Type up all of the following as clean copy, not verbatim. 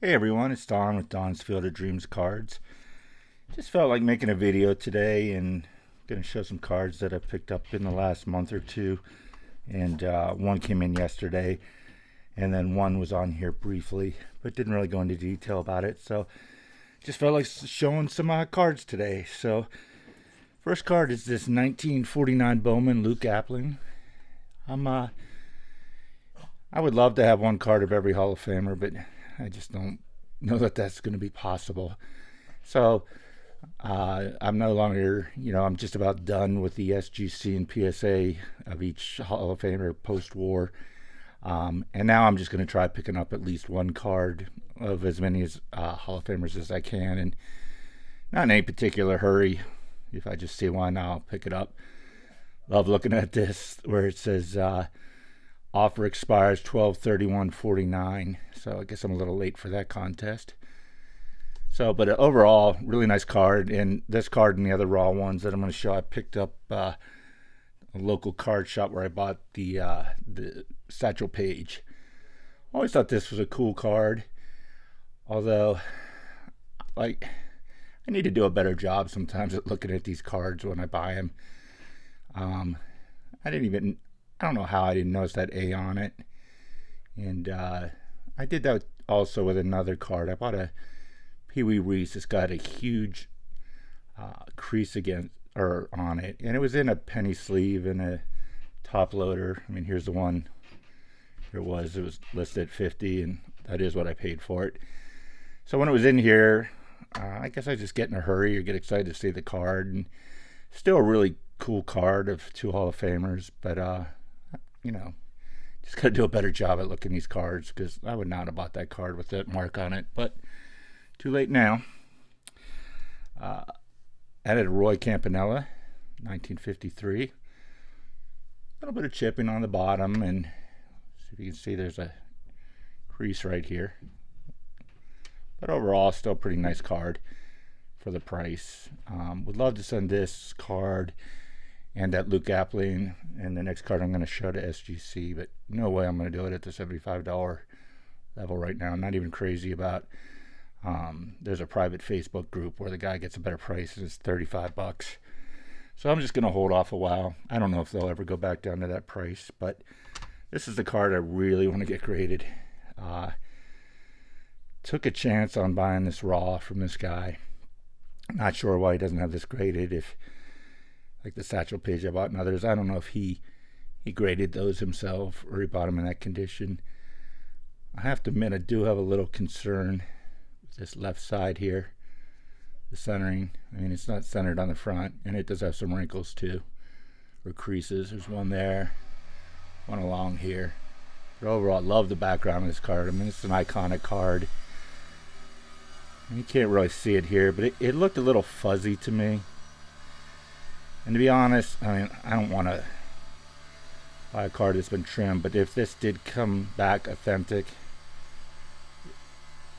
Hey everyone, it's Don with Don's Field of Dreams Cards. Just felt like making a video today and going to show some cards that I picked up in the last month or two. And one came in yesterday, and then one was on here briefly, but didn't really go into detail about it. So just felt like showing some cards today. So first card is this 1949 Bowman Luke Appling. I would love to have one card of every Hall of Famer, but I just don't know that that's going to be possible. So I'm no longer, I'm just about done with the SGC and PSA of each Hall of Famer post-war. And now I'm just going to try picking up at least one card of as many as Hall of Famers as I can, and not in any particular hurry. If I just see one, I'll pick it up. Love looking at this where it says offer expires 12/31/49. So I guess I'm a little late for that contest. So, but overall, really nice card. And this card and the other raw ones that I'm going to show, I picked up a local card shop where I bought the Satchel Paige. Always thought this was a cool card. Although, like, I need to do a better job sometimes at looking at these cards when I buy them. I don't know how I didn't notice that A on it. And I did that also with another card. I bought a Pee Wee Reese. It's got a huge crease on it, and it was in a penny sleeve and a top loader. I mean, here's the one. It was listed at 50, and that is what I paid for it. So when it was in here, I guess I just get in a hurry or get excited to see the card, and still a really cool card of two Hall of Famers. But just gotta do a better job at looking at these cards, because I would not have bought that card with that mark on it. But too late now. Added Roy Campanella, 1953. A little bit of chipping on the bottom, and see if you can see there's a crease right here. But overall, still a pretty nice card for the price. Would love to send this card and that Luke Appling and the next card I'm going to show to SGC, but no way I'm going to do it at the $75 level right now. I'm not even crazy about. There's a private Facebook group where the guy gets a better price, and it's $35. So I'm just going to hold off a while. I don't know if they'll ever go back down to that price, but this is the card I really want to get graded. Took a chance on buying this raw from this guy. Not sure why he doesn't have this graded. If, like the Satchel Paige I bought and others, I don't know if he graded those himself or he bought them in that condition. I have to admit, I do have a little concern with this left side here, the centering. I mean, it's not centered on the front, and it does have some wrinkles too, or creases. There's one there, one along here. But overall, I love the background of this card. I mean, it's an iconic card. You can't really see it here, but it looked a little fuzzy to me. And to be honest, I mean, I don't want to buy a card that's been trimmed, but if this did come back authentic,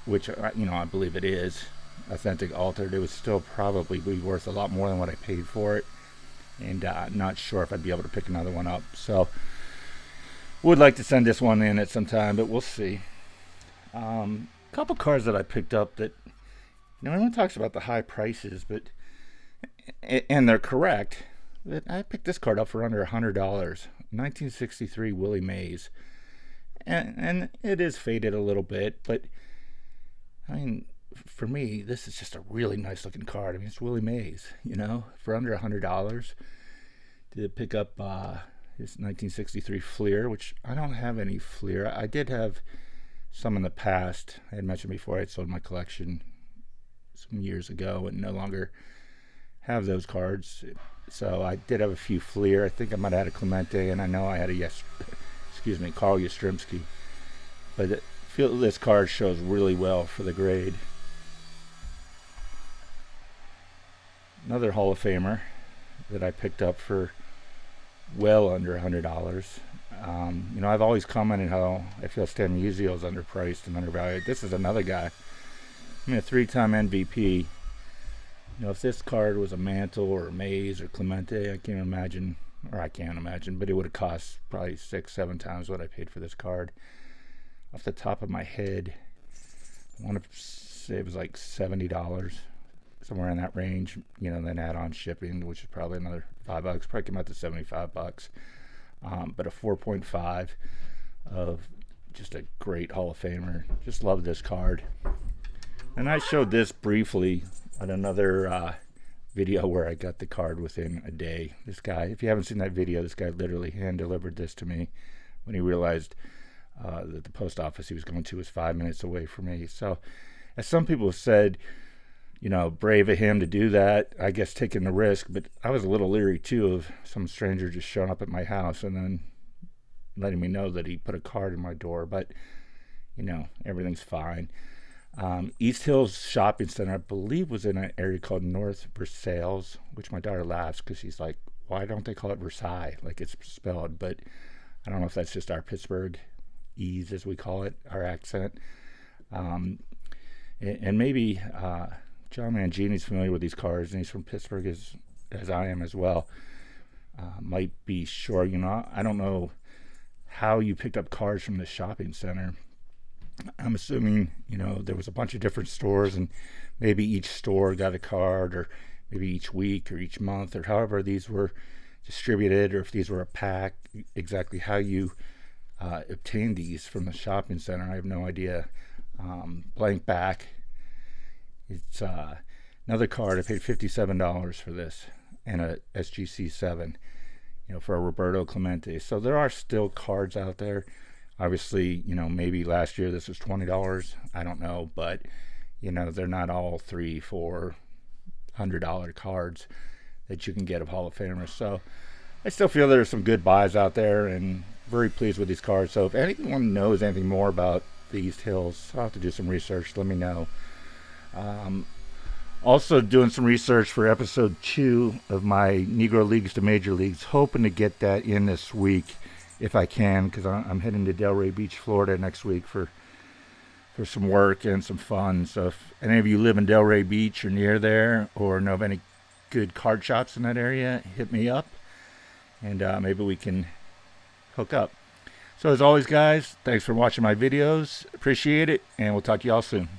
which, I believe it is authentic altered, it would still probably be worth a lot more than what I paid for it. And not sure if I'd be able to pick another one up. So, would like to send this one in at some time, but we'll see. A couple cards that I picked up that, everyone talks about the high prices, and they're correct. But I picked this card up for under $100. 1963 Willie Mays. And it is faded a little bit, but I mean, for me, this is just a really nice looking card. I mean, it's Willie Mays, for under $100. Did pick up his 1963 Fleer, which I don't have any Fleer. I did have some in the past. I had mentioned before I had sold my collection some years ago and no longer have those cards. So I did have a few Fleer. I think I might have had a Clemente, and I know I had Carl Yastrzemski. But I feel this card shows really well for the grade. Another Hall of Famer that I picked up for well under $100. I've always commented how I feel Stan Musial is underpriced and undervalued. This is another guy. I mean, a 3-time MVP. If this card was a Mantle or a Mays or Clemente, I can't imagine, but it would have cost probably 6-7 times what I paid for this card. Off the top of my head, want to say it was like $70, somewhere in that range. Then add on shipping, which is probably another $5. Probably came out to $75. But a 4.5 of just a great Hall of Famer. Just love this card. And I showed this briefly on another video where I got the card within a day. This guy, if you haven't seen that video, this guy literally hand delivered this to me when he realized that the post office he was going to was 5 minutes away from me. So, as some people have said, brave of him to do that, I guess taking the risk, but I was a little leery too of some stranger just showing up at my house and then letting me know that he put a card in my door. But everything's fine. East Hills Shopping Center, I believe, was in an area called North Versailles, which my daughter laughs because she's like, why don't they call it Versailles like it's spelled? But I don't know if that's just our Pittsburgh ease, as we call it, our accent. And maybe John Mangini's familiar with these cars, and he's from Pittsburgh as I am as well. Might be sure. I don't know how you picked up cars from the shopping center. I'm assuming, there was a bunch of different stores, and maybe each store got a card, or maybe each week or each month, or however these were distributed, or if these were a pack, exactly how you obtained these from the shopping center. I have no idea. Blank back. It's another card. I paid $57 for this, and a SGC7, for a Roberto Clemente. So there are still cards out there. Obviously, maybe last year this was $20. I don't know, but they're not all $300-$400 cards that you can get of Hall of Famers. So I still feel there's some good buys out there, and very pleased with these cards. So if anyone knows anything more about the East Hills, I'll have to do some research. Let me know. Also doing some research for episode 2 of my Negro Leagues to Major Leagues. Hoping to get that in this week if I can, because I'm heading to Delray Beach, Florida next week for some work and some fun. So if any of you live in Delray Beach or near there, or know of any good card shops in that area, hit me up, and maybe we can hook up. So as always, guys, thanks for watching my videos. Appreciate it, and we'll talk to y'all soon.